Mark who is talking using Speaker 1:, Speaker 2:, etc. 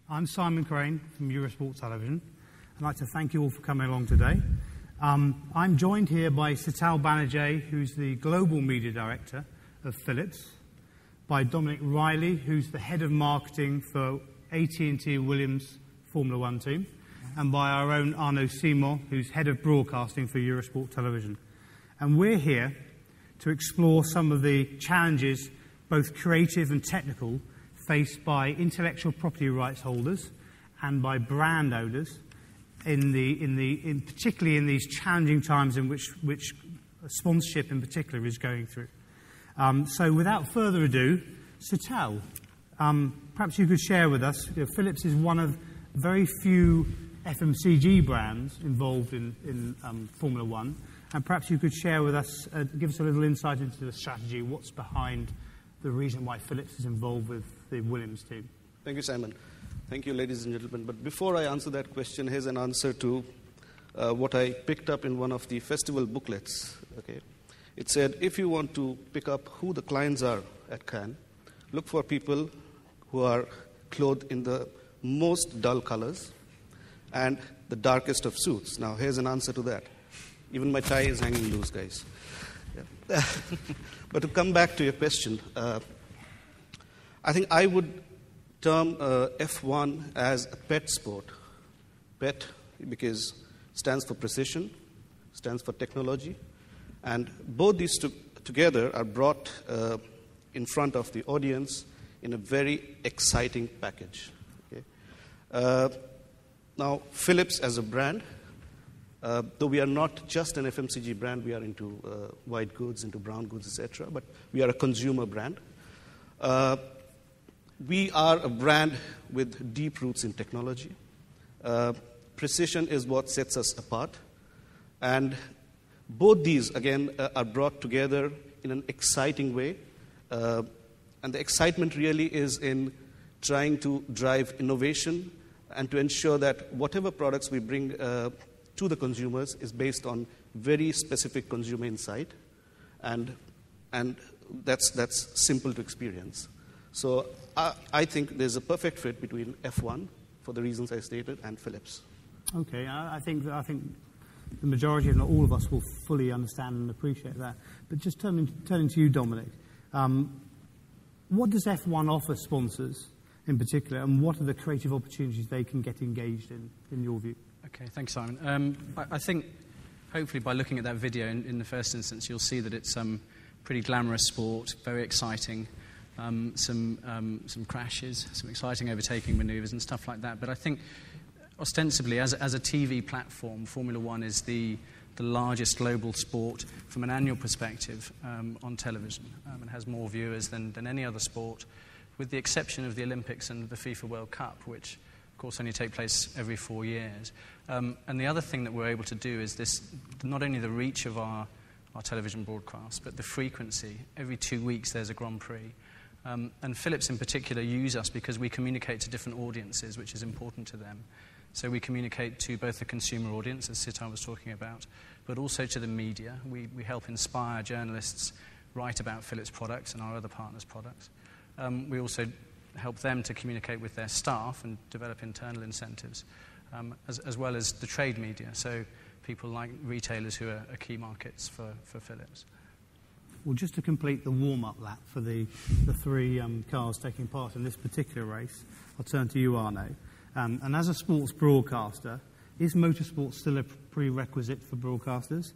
Speaker 1: I'm Simon Crane from Eurosport Television. I'd like to thank you all for coming along today. I'm joined here by Sital Banerjee, who's the Global Media Director of Philips, by Dominic Riley, who's the Head of Marketing for AT&T Williams Formula One team, and by our own Arnaud Simon, who's Head of Broadcasting for Eurosport Television. And we're here to explore some of the challenges, both creative and technical, faced by intellectual property rights holders and by brand owners, particularly in these challenging times in which sponsorship in particular is going through. So without further ado, Sital, perhaps you could share with us, Philips is one of very few FMCG brands involved in Formula One, and perhaps you could share with us, give us a little insight into the strategy, what's behind the reason why Philips is involved with the Williams team.
Speaker 2: Thank you, Simon. Thank you, ladies and gentlemen. But before I answer that question, here's an answer to what I picked up in one of the festival booklets. Okay, it said, if you want to pick up who the clients are at Cannes, look for people who are clothed in the most dull colors and the darkest of suits. Now, here's an answer to that. Even my tie is hanging loose, guys. Yeah. But to come back to your question, I think I would term F1 as a pet sport. Pet because it stands for precision, stands for technology, and both these together are brought in front of the audience in a very exciting package. Okay? Now, Philips as a brand, though we are not just an FMCG brand, we are into white goods, into brown goods, etc., but we are a consumer brand. We are a brand with deep roots in technology. Precision is what sets us apart. And both these, again, are brought together in an exciting way. And the excitement really is in trying to drive innovation and to ensure that whatever products we bring to the consumers is based on very specific consumer insight. And that's simple to experience. So I think there's a perfect fit between F1, for the reasons I stated, and Philips.
Speaker 1: Okay, I think the majority, if not all of us, will fully understand and appreciate that. But just turning to you, Dominic, what does F1 offer sponsors in particular, and what are the creative opportunities they can get engaged in your view?
Speaker 3: Okay, thanks, Simon. I think hopefully by looking at that video in the first instance, you'll see that it's pretty glamorous sport, very exciting. Some crashes, some exciting overtaking manoeuvres and stuff like that. But I think ostensibly, as a TV platform, Formula One is the largest global sport from an annual perspective on television, and has more viewers than any other sport, with the exception of the Olympics and the FIFA World Cup, which of course only take place every 4 years. And the other thing that we're able to do is this, not only the reach of our television broadcast, but the frequency. Every 2 weeks there's a Grand Prix. And Philips in particular use us because we communicate to different audiences, which is important to them. So we communicate to both the consumer audience, as Sital was talking about, but also to the media. We help inspire journalists write about Philips products and our other partners' products. We also help them to communicate with their staff and develop internal incentives, as well as the trade media, so people like retailers who are key markets for Philips.
Speaker 1: Well, just to complete the warm-up lap for the three cars taking part in this particular race, I'll turn to you, Arnaud. And as a sports broadcaster, is motorsport still a prerequisite for broadcasters?